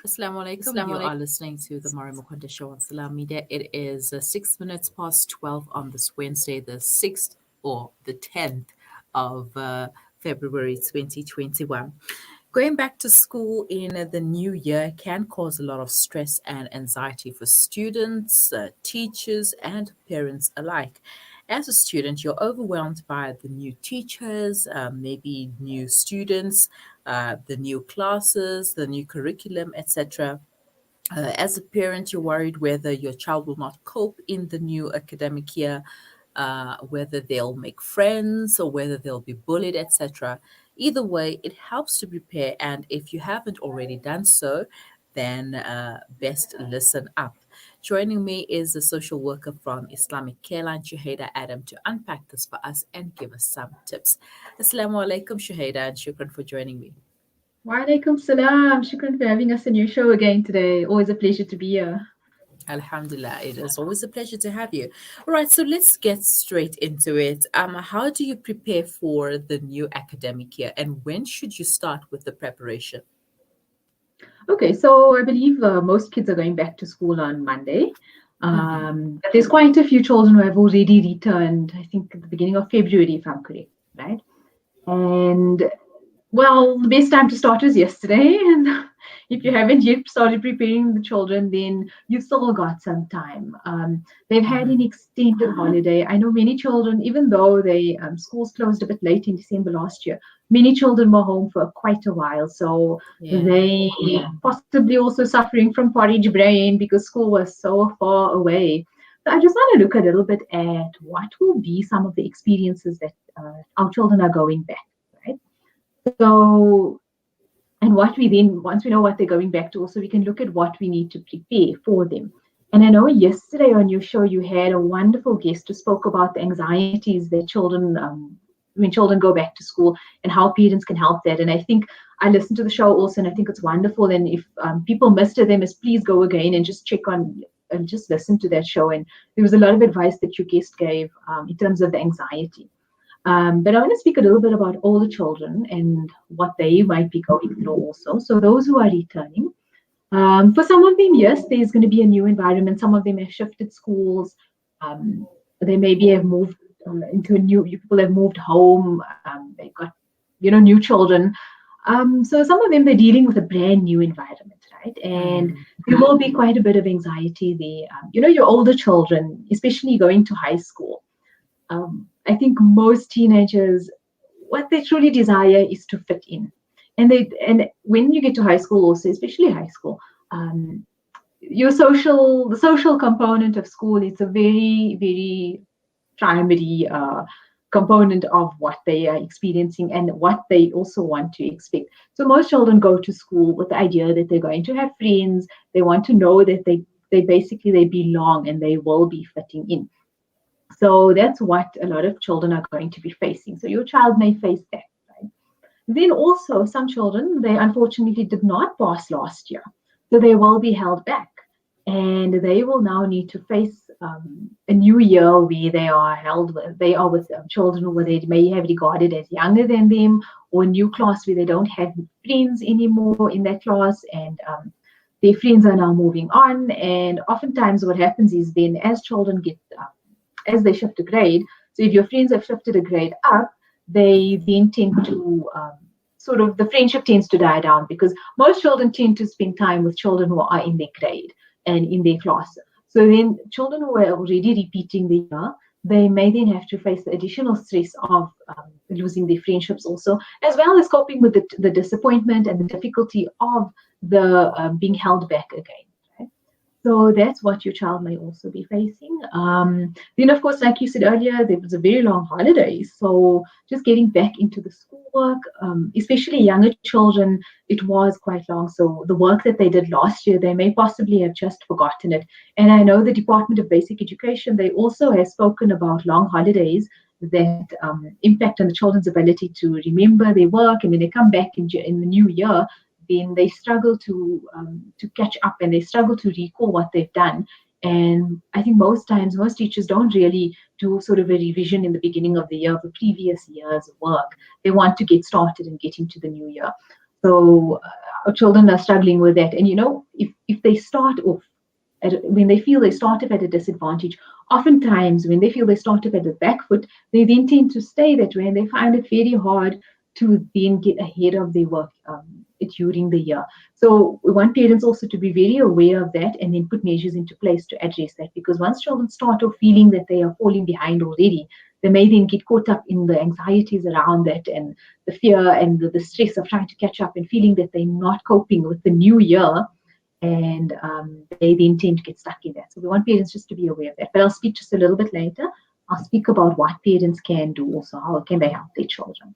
Assalamu alaikum. You are listening to the Mari Mukonda Show on Salam Media. It is 6 minutes past 12 on this Wednesday, the 6th or the 10th of February 2021. Going back to school in the new year can cause a lot of stress and anxiety for students, teachers, and parents alike. As a student, you're overwhelmed by the new teachers, maybe new students, the new classes, the new curriculum, etc. As a parent, you're worried whether your child will not cope in the new academic year, whether they'll make friends or whether they'll be bullied, etc. Either way, it helps to prepare, and if you haven't already done so, then best listen up. Joining me is a social worker from Islamic Careline, Shuhaida Adam, to unpack this for us and give us some tips. Assalamu alaikum, Shuhaida, and shukran for joining me. Wa alaikum salam. Shukran for having us on your show again today. Always a pleasure to be here. Alhamdulillah, it is always a pleasure to have you. All right, so let's get straight into it. How do you prepare for the new academic year, and when should you start with the preparation? Okay, so I believe most kids are going back to school on Monday. Mm-hmm. But there's quite a few children who have already returned, I think at the beginning of February, if I'm correct, right? And well, the best time to start was yesterday. And if you haven't yet started preparing the children, then you've still got some time. They've had an Mm-hmm. extended holiday. I know many children, even though they schools closed a bit late in December last year, many children were home for quite a while. So Yeah. they possibly also suffering from porridge brain because school was so far away. So I just want to look a little bit at what will be some of the experiences that our children are going back, right? So, and what we then, once we know what they're going back to, also we can look at what we need to prepare for them. And I know yesterday on your show you had a wonderful guest who spoke about the anxieties that children, when children go back to school, and how parents can help that. And I think I listened to the show also, and I think it's wonderful. And if people missed it, they must please go again and just check on and just listen to that show. And there was a lot of advice that your guest gave in terms of the anxiety. But I want to speak a little bit about older children and what they might be going through also. So those who are returning, for some of them, yes, there's going to be a new environment. Some of them have shifted schools. They maybe have moved into a new. People have moved home. They've got, new children. So some of them they're dealing with a brand new environment, right? And there will be quite a bit of anxiety there. Your older children, especially going to high school. I think most teenagers, what they truly desire is to fit in, and when you get to high school, also especially high school, the social component of school is a very very primary component of what they are experiencing and what they also want to expect. So most children go to school with the idea that they're going to have friends. They want to know that they basically they belong and they will be fitting in. So that's what a lot of children are going to be facing. So your child may face that, right? Then also some children, they unfortunately did not pass last year. So they will be held back. And they will now need to face a new year where they are with children who they may have regarded as younger than them, or a new class where they don't have friends anymore in that class, and their friends are now moving on. And oftentimes what happens is then as children get as they shift a grade, so if your friends have shifted a grade up, they then tend to sort of the friendship tends to die down because most children tend to spend time with children who are in their grade and in their class. So then children who are already repeating the year, they may then have to face the additional stress of losing their friendships also, as well as coping with the disappointment and the difficulty of the being held back again. So that's what your child may also be facing. Then, of course, like you said earlier, there was a very long holiday. So just getting back into the schoolwork, especially younger children, it was quite long. So the work that they did last year, they may possibly have just forgotten it. And I know the Department of Basic Education, they also have spoken about long holidays that impact on the children's ability to remember their work. And when they come back in the new year, then they struggle to catch up and they struggle to recall what they've done. And I think most times, most teachers don't really do sort of a revision in the beginning of the year of the previous year's work. They want to get started and get into the new year. So children are struggling with that. And if they start off when they feel they start off at a disadvantage, oftentimes when they feel they start off at the back foot, they then tend to stay that way, and they find it very hard to then get ahead of their work during the year. So we want parents also to be very aware of that, and then put measures into place to address that, because once children start off feeling that they are falling behind already, they may then get caught up in the anxieties around that, and the fear and the stress of trying to catch up, and feeling that they're not coping with the new year, and they then tend to get stuck in that. So we want parents just to be aware of that. But I'll speak just a little bit later. I'll speak about what parents can do also, how can they help their children.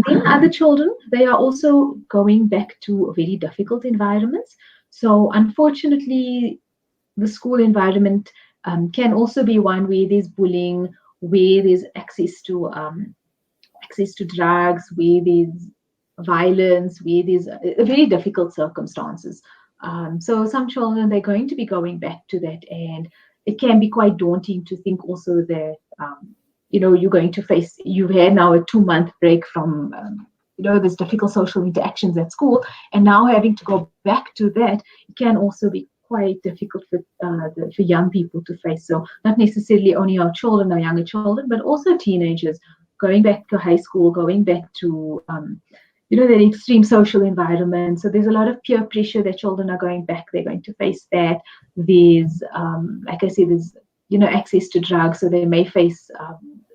Then other children, they are also going back to very difficult environments. So unfortunately, the school environment can also be one where there's bullying, where there's access to drugs, where there's violence, where there's very difficult circumstances. So some children, they're going to be going back to that, and it can be quite daunting to think also that you're going to face, you've had now a 2-month break from there's difficult social interactions at school, and now having to go back to that, it can also be quite difficult for young people to face. So not necessarily only our children, our younger children, but also teenagers going back to high school, going back to that extreme social environment. So there's a lot of peer pressure that children are going back. They're going to face that. There's, like I said, there's access to drugs, so they may face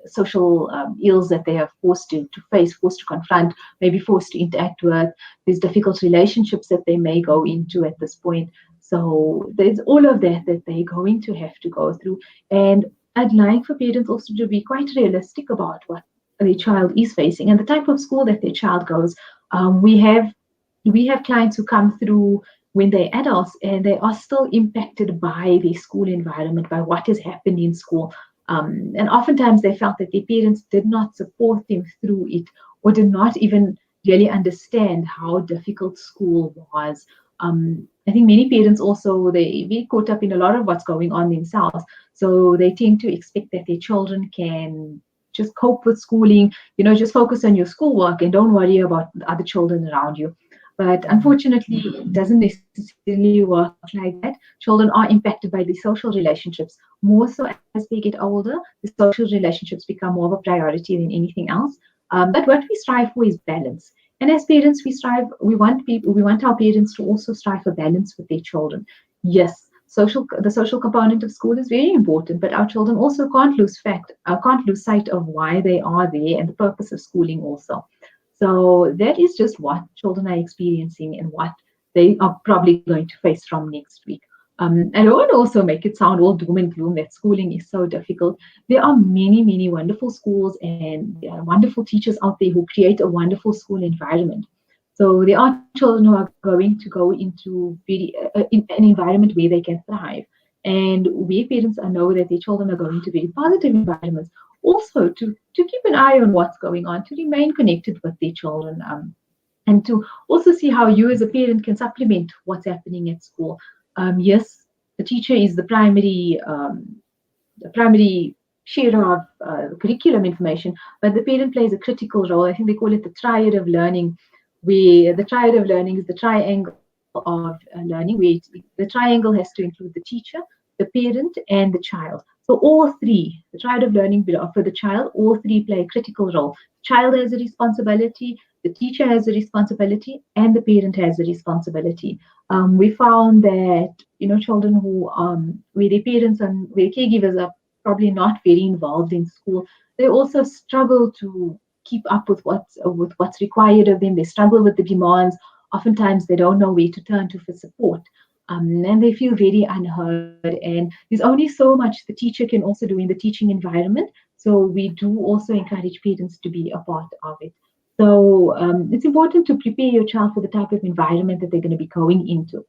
social ills that they are forced to face, forced to confront, maybe forced to interact with. There's difficult relationships that they may go into at this point. So there's all of that they're going to have to go through. And I'd like for parents also to be quite realistic about what their child is facing and the type of school that their child goes. We have clients who come through when they're adults, and they are still impacted by their school environment, by what has happened in school. And oftentimes they felt that their parents did not support them through it, or did not even really understand how difficult school was. I think many parents also, they get caught up in a lot of what's going on themselves. So they tend to expect that their children can just cope with schooling, just focus on your schoolwork and don't worry about the other children around you. But unfortunately, it doesn't necessarily work like that. Children are impacted by the social relationships. More so as they get older, the social relationships become more of a priority than anything else. But what we strive for is balance. And as parents, we want our parents to also strive for balance with their children. Yes, the social component of school is very important, but our children also can't lose sight of why they are there and the purpose of schooling also. So that is just what children are experiencing and what they are probably going to face from next week. I don't want to also make it sound all doom and gloom that schooling is so difficult. There are many, many wonderful schools, and there are wonderful teachers out there who create a wonderful school environment. So there are children who are going to go into in an environment where they can thrive. And we parents know that their children are going to very positive environments. Also to keep an eye on what's going on, to remain connected with their children, and to also see how you as a parent can supplement what's happening at school. Yes, the teacher is the primary sharer of curriculum information, but the parent plays a critical role. I think they call it the Triad of Learning, where the Triad of Learning is the triangle of learning, where the triangle has to include the teacher, the parent, and the child. So all three, the Triad of Learning for the child, all three play a critical role. The child has a responsibility, the teacher has a responsibility, and the parent has a responsibility. We found that children who where their parents and where caregivers are probably not very involved in school, they also struggle to keep up with what's required of them. They struggle with the demands. Oftentimes they don't know where to turn to for support. And they feel very unheard. And there's only so much the teacher can also do in the teaching environment. So we do also encourage parents to be a part of it. So it's important to prepare your child for the type of environment that they're going to be going into.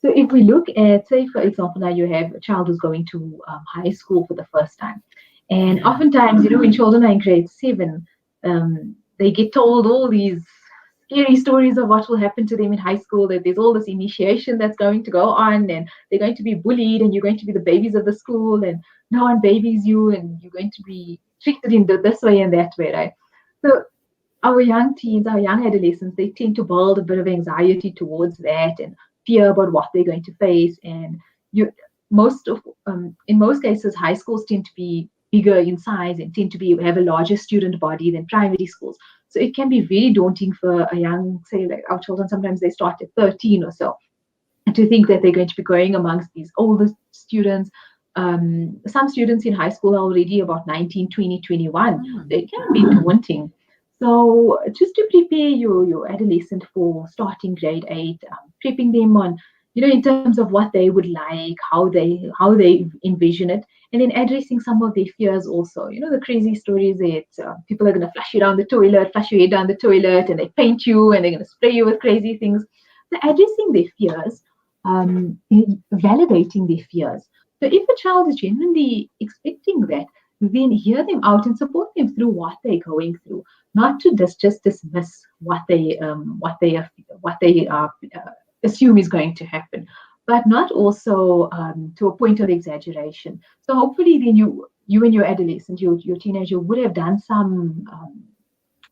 So if we look at, say, for example, now you have a child who's going to high school for the first time. And oftentimes, when children are in grade 7, they get told all these scary stories of what will happen to them in high school, that there's all this initiation that's going to go on, and they're going to be bullied, and you're going to be the babies of the school, and no one babies you, and you're going to be treated in this way and that way, right? So our young teens, our young adolescents, they tend to build a bit of anxiety towards that and fear about what they're going to face. And you, most of, in most cases, high schools tend to be bigger in size and tend to be have a larger student body than primary schools. So it can be very daunting for a young, say, like our children. Sometimes they start at 13 or so, and to think that they're going to be going amongst these older students. Some students in high school are already about 19, 20, 21. So it can be daunting. So just to prepare your adolescent for starting grade 8, prepping them on, in terms of what they would like, how they envision it, and then addressing some of their fears also. The crazy stories that people are going to flush you down the toilet, flush your head down the toilet, and they paint you, and they're going to spray you with crazy things. So addressing their fears, validating their fears. So if a child is genuinely expecting that, then hear them out and support them through what they're going through, not to just dismiss what they assume is going to happen, but not also to a point of exaggeration. So hopefully, then you and your adolescent, your teenager would have done some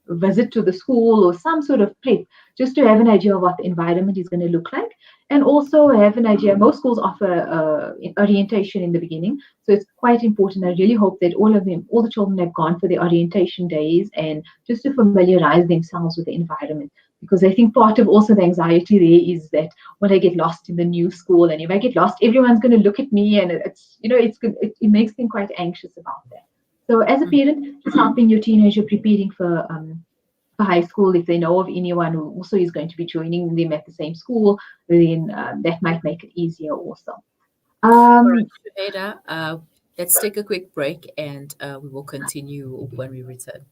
visit to the school or some sort of prep just to have an idea of what the environment is going to look like, and also have an idea. Most schools offer orientation in the beginning, so it's quite important. I really hope that all the children have gone for the orientation days, and just to familiarize themselves with the environment, because I think part of also the anxiety there is that when I get lost in the new school, and if I get lost, everyone's going to look at me, and it makes them quite anxious about that. So as a parent, just helping your teenager preparing for high school, if they know of anyone who also is going to be joining them at the same school, then that might make it easier also. All right, Um, Shuhaida, let's take a quick break and we will continue when we return.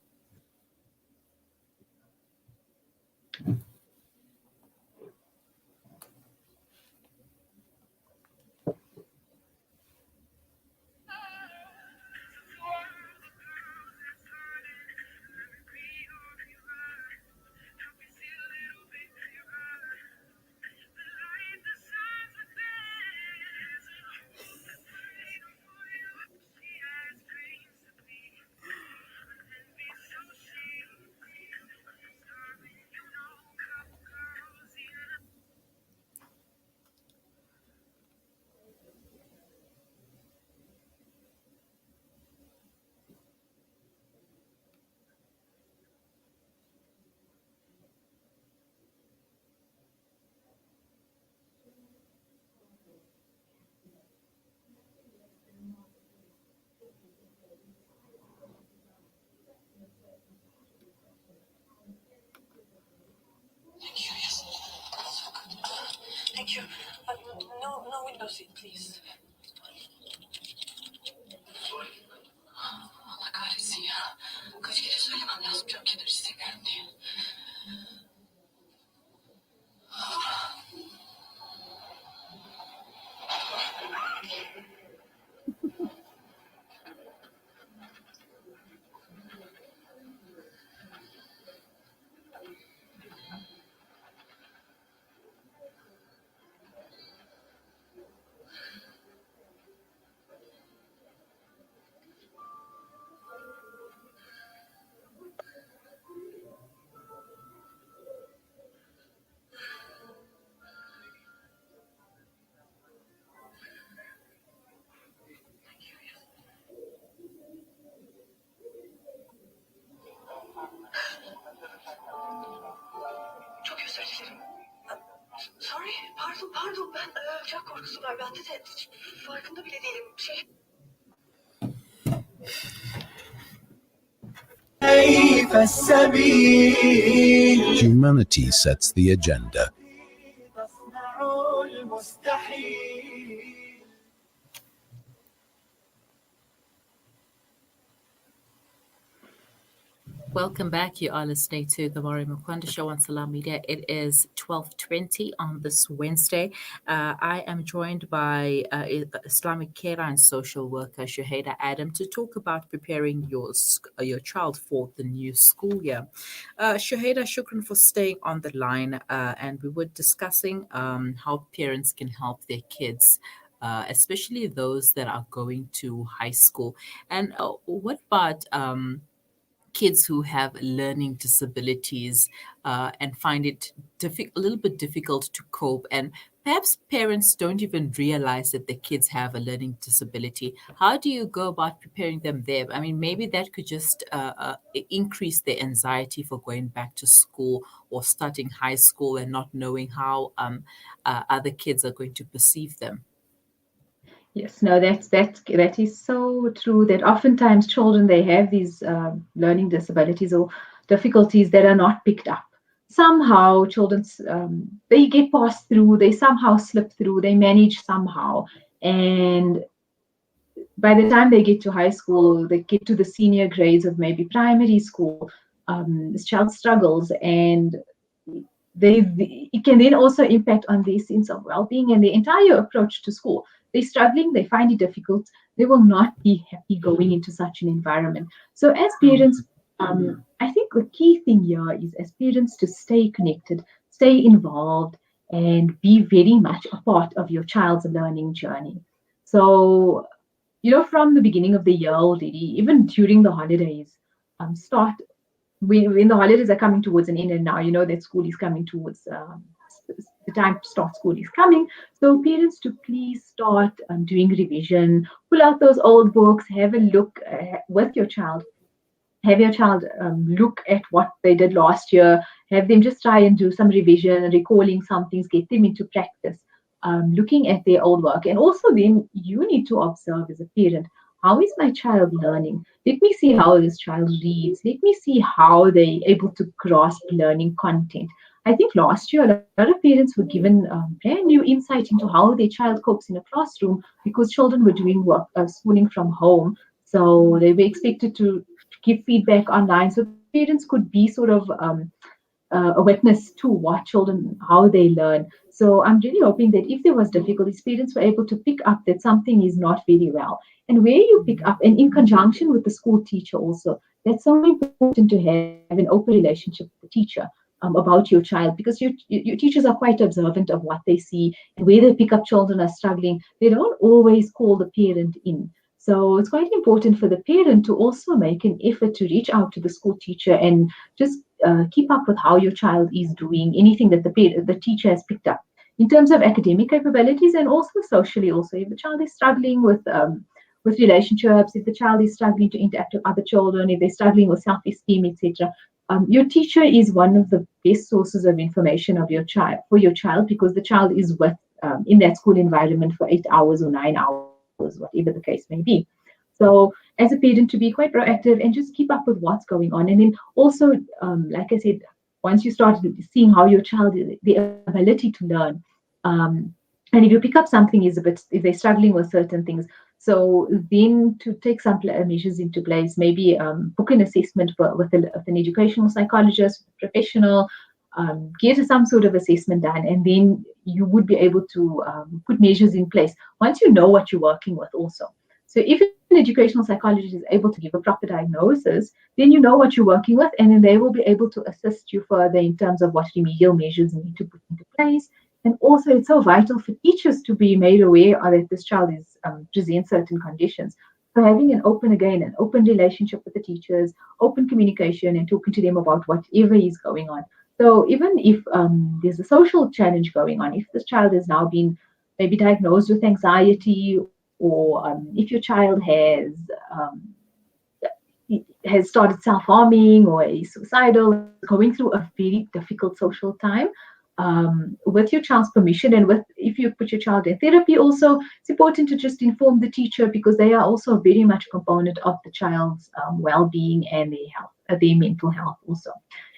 Thank you, yes. So good. Thank you. No window seat, please. Allah kahretsin ya. Kaç kere söylemem lazım cam kenarı istemiyorum diye. Çok özür dilerim. Sorry, pardon. Ben uçak korkusu var bende de. Hiç farkında bile değilim. Humanity sets the agenda. Welcome back. You are listening to the Mari Mukwanda Show on Salam Media. It is 12:20 on this Wednesday. I am joined by Islamic carer and social worker Shuhaida Adam to talk about preparing your child for the new school year. Shuhaida, shukran for staying on the line. And we were discussing how parents can help their kids. Especially those that are going to high school. And what about kids who have learning disabilities and find it a little bit difficult to cope, and perhaps parents don't even realize that the kids have a learning disability. How do you go about preparing them there? I mean, maybe that could just increase their anxiety for going back to school or starting high school and not knowing how other kids are going to perceive them. Yes, no, that is so true. That oftentimes children, they have these learning disabilities or difficulties that are not picked up. Somehow, children they get passed through. They somehow slip through. They manage somehow, and by the time they get to high school, they get to the senior grades of maybe primary school, this child struggles, and it can then also impact on their sense of well-being and their entire approach to school. They're struggling, they find it difficult, they will not be happy going into such an environment. So as parents, I think the key thing here is as parents to stay connected, stay involved, and be very much a part of your child's learning journey. So, from the beginning of the year already, even during the holidays, start when the holidays are coming towards an end, and now that school is coming towards the time to start school is coming. So parents to please start doing revision, pull out those old books, have a look with your child. Have your child look at what they did last year. Have them just try and do some revision, recalling some things, get them into practice, looking at their old work. And also then you need to observe as a parent, how is my child learning? Let me see how this child reads. Let me see how they're able to grasp learning content. I think last year, a lot of parents were given brand new insight into how their child copes in a classroom because children were doing work, schooling from home. So they were expected to give feedback online. So parents could be sort of a witness to what children, how they learn. So I'm really hoping that if there was difficulties, parents were able to pick up that something is not very well. And where you pick up, and in conjunction with the school teacher also, that's so important to have an open relationship with the teacher about your child, because your teachers are quite observant of what they see and where they pick up children are struggling. They don't always call the parent in. So it's quite important for the parent to also make an effort to reach out to the school teacher and just keep up with how your child is doing, anything that the teacher has picked up in terms of academic capabilities and also socially. Also, if the child is struggling with relationships, if the child is struggling to interact with other children, if they're struggling with self-esteem, etc. Your teacher is one of the best sources of information of your child because the child is with in that school environment for 8 hours or 9 hours, whatever the case may be. So as a parent, to be quite proactive and just keep up with what's going on. And then also, like I said, once you start seeing how your child, the ability to learn, and if you pick up something if they're struggling with certain things, so then to take some measures into place, maybe book an assessment with an educational psychologist, professional, get some sort of assessment done, and then you would be able to put measures in place once you know what you're working with also. So if an educational psychologist is able to give a proper diagnosis, then you know what you're working with, and then they will be able to assist you further in terms of what remedial measures you need to put into place. And also, it's so vital for teachers to be made aware that this child is presents certain conditions. So having an open relationship with the teachers, open communication, and talking to them about whatever is going on. So even if there's a social challenge going on, if this child has now been maybe diagnosed with anxiety, or if your child has started self-harming or is suicidal, going through a very difficult social time, with your child's permission, and if you put your child in therapy also, it's important to just inform the teacher, because they are also very much a component of the child's well-being and their health, their mental health also.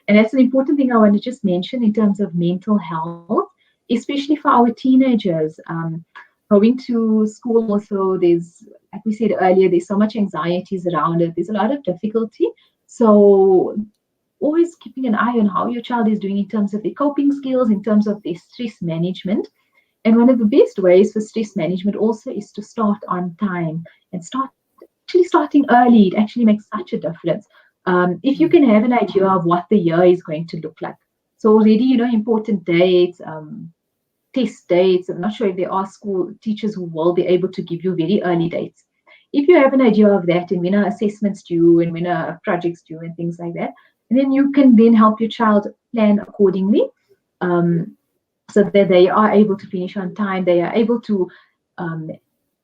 And that's an important thing I want to just mention in terms of mental health, especially for our teenagers. Going to school also, there's, like we said earlier, there's so much anxieties around it. There's a lot of difficulty. So always keeping an eye on how your child is doing in terms of their coping skills, in terms of their stress management. And one of the best ways for stress management also is to start on time and starting early. It actually makes such a difference. If you can have an idea of what the year is going to look like. So already, important dates, test dates. I'm not sure if there are school teachers who will be able to give you very early dates. if you have an idea of that, and when are assessments due, and when are projects due, and things like that, and then you can then help your child plan accordingly, so that they are able to finish on time. They are able to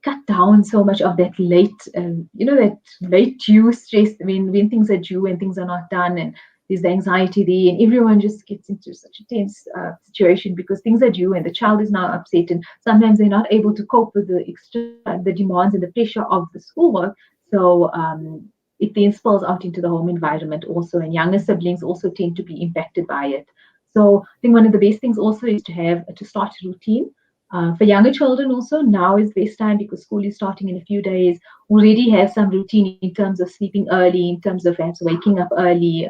cut down so much of that that late due stress when things are due and things are not done, and there's the anxiety there, and everyone just gets into such a tense situation because things are due and the child is now upset, and sometimes they're not able to cope with the demands and the pressure of the schoolwork. So it then spills out into the home environment also, and younger siblings also tend to be impacted by it. So I think one of the best things also is to start a routine. For younger children also, now is the best time because school is starting in a few days. Already have some routine in terms of sleeping early, in terms of perhaps waking up early.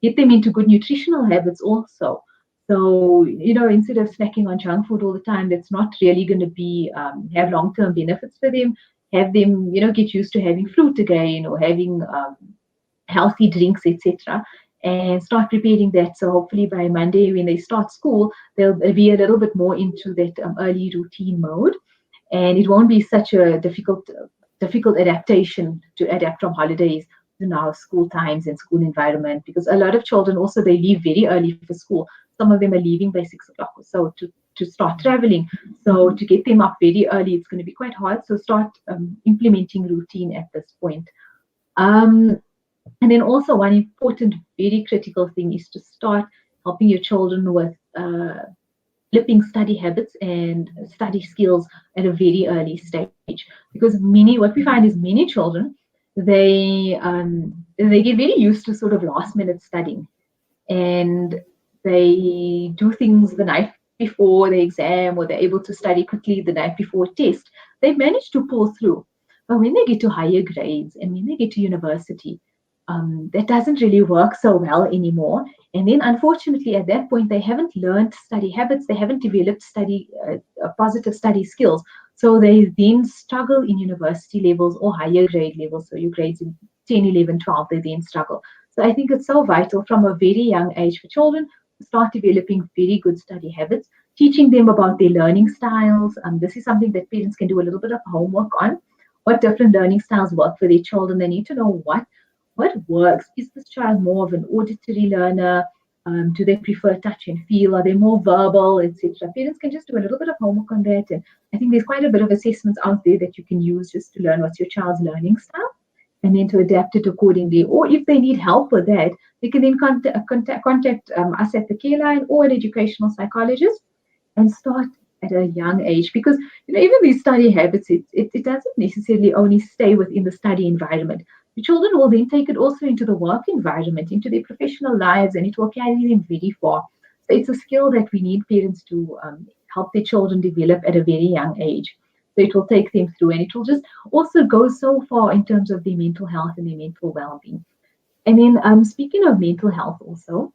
Get them into good nutritional habits also. So, instead of snacking on junk food all the time, that's not really going to be have long-term benefits for them. Have them, get used to having fruit again, or having healthy drinks, etc., and start preparing that. So hopefully by Monday, when they start school, they'll be a little bit more into that early routine mode, and it won't be such a difficult adaptation to adapt from holidays to now school times and school environment, because a lot of children also, they leave very early for school. Some of them are leaving by 6 o'clock or so to start traveling. So to get them up very early, it's going to be quite hard. So start implementing routine at this point. And then also one important, very critical thing is to start helping your children with flipping study habits and study skills at a very early stage. Because what we find is many children, they get very used to sort of last minute studying, and they do things the night before the exam, or they're able to study quickly the night before test. They've managed to pull through. But when they get to higher grades and when they get to university, that doesn't really work so well anymore. And then unfortunately at that point, they haven't learned study habits, they haven't developed positive study skills. So they then struggle in university levels or higher grade levels. So your grades in 10, 11, 12, they then struggle. So I think it's so vital from a very young age for children to start developing very good study habits, teaching them about their learning styles. This is something that parents can do a little bit of homework on. What different learning styles work for their children. They need to know what works. Is this child more of an auditory learner? Do they prefer touch and feel? Are they more verbal, etc.? Parents can just do a little bit of homework on that. And I think there's quite a bit of assessments out there that you can use just to learn what's your child's learning style, and then to adapt it accordingly. Or if they need help with that, they can then contact us at the care line or an educational psychologist, and start at a young age. Because even these study habits, it doesn't necessarily only stay within the study environment. The children will then take it also into the work environment, into their professional lives, and it will carry them very far. So it's a skill that we need parents to help their children develop at a very young age. So it will take them through, and it will just also go so far in terms of their mental health and their mental well-being. And then speaking of mental health also,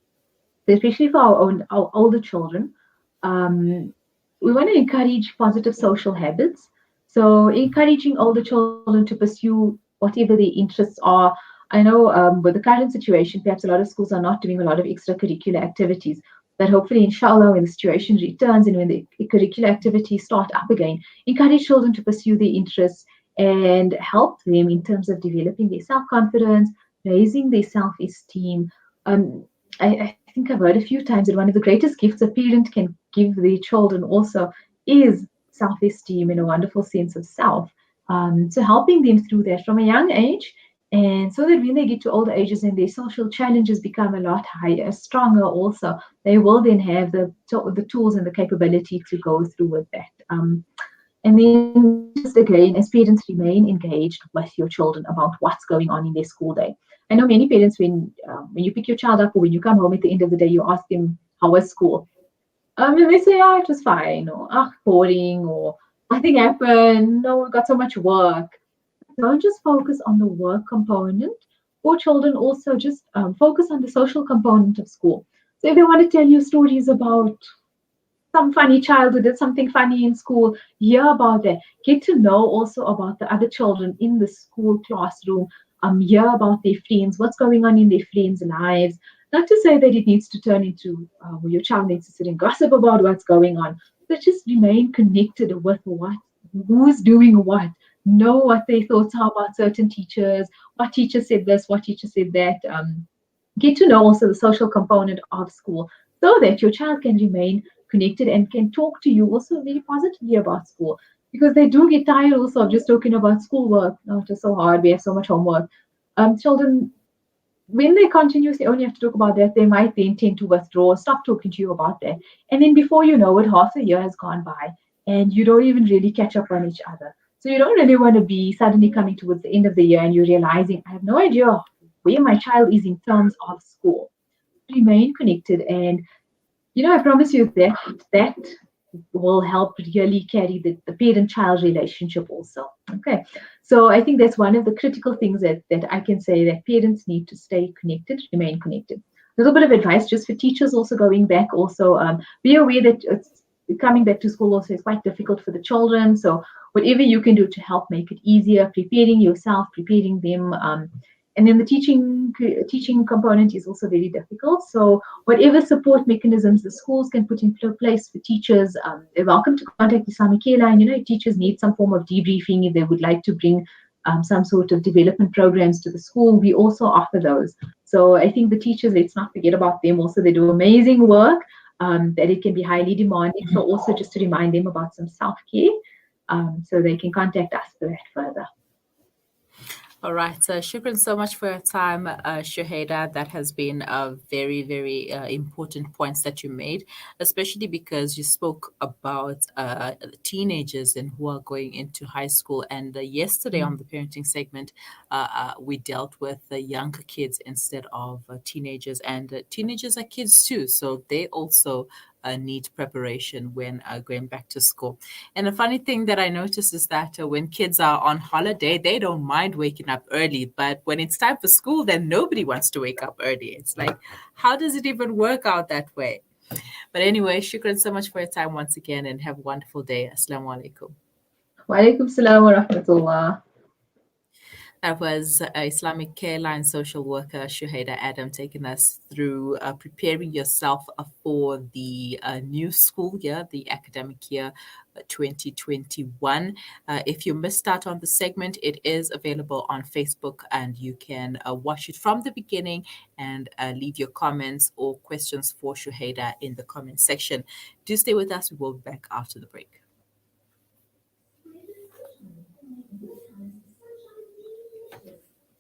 especially for our older children, we want to encourage positive social habits. So encouraging older children to pursue whatever their interests are. I know with the current situation, perhaps a lot of schools are not doing a lot of extracurricular activities, but hopefully, inshallah, when the situation returns and when the curricular activities start up again, encourage children to pursue their interests and help them in terms of developing their self-confidence, raising their self-esteem. I think I've heard a few times that one of the greatest gifts a parent can give their children also is self-esteem and a wonderful sense of self. So helping them through that from a young age, and so that when they get to older ages and their social challenges become a lot higher, stronger also, they will then have the tools and the capability to go through with that. And then just again, as parents, remain engaged with your children about what's going on in their school day. I know many parents, when you pick your child up or when you come home at the end of the day, you ask them, how was school? And they say, it was fine, or boring, or nothing happened, no, we got so much work. Don't just focus on the work component. For children, also just focus on the social component of school. So if they want to tell you stories about some funny child who did something funny in school, hear about that. Get to know also about the other children in the school classroom. Hear about their friends, what's going on in their friends' lives. Not to say that it needs to turn into where your child needs to sit and gossip about what's going on, but just remain connected with who's doing what. know what their thoughts are about certain teachers, what teacher said this, what teacher said that. Get to know also the social component of school so that your child can remain connected and can talk to you also very positively about school, because they do get tired also of just talking about schoolwork. Oh, it's just so hard, we have so much homework. Children, when they continuously only have to talk about that, they might then tend to withdraw, stop talking to you about that. And then before you know it, half a year has gone by and you don't even really catch up on each other. So you don't really want to be suddenly coming towards the end of the year and you're realizing, I have no idea where my child is in terms of school. Remain connected, and I promise you that will help really carry the parent-child relationship also. Okay. So I think that's one of the critical things that I can say, that parents need to stay connected, remain connected. A little bit of advice just for teachers also going back, also be aware that it's coming back to school also is quite difficult for the children. So whatever you can do to help make it easier, preparing yourself, preparing them, and then the teaching component is also very difficult. So whatever support mechanisms the schools can put in place for teachers, they're welcome to contact Islamic Care Line. Teachers need some form of debriefing if they would like to bring some sort of development programs to the school. We also offer those. So I think the teachers, let's not forget about them. Also, they do amazing work, that it can be highly demanding. So also just to remind them about some self-care, so they can contact us for that further. All right. So, shukran so much for your time, Shuhaida. That has been a very, very important points that you made, especially because you spoke about teenagers and who are going into high school. And yesterday on the parenting segment, we dealt with the younger kids instead of teenagers. And teenagers are kids too, so they also need preparation when going back to school. And the funny thing that I noticed is that when kids are on holiday, they don't mind waking up early. But when it's time for school, then nobody wants to wake up early. It's like, how does it even work out that way? But anyway, shukran so much for your time once again and have a wonderful day. Assalamu alaikum. Wa alaikum salam wa rahmatullah. That was Islamic Care Line social worker Shuhaida Adam taking us through preparing yourself for the new school year, the academic year 2021. If you missed out on the segment, it is available on Facebook and you can watch it from the beginning and leave your comments or questions for Shuhaida in the comment section. Do stay with us. We will be back after the break.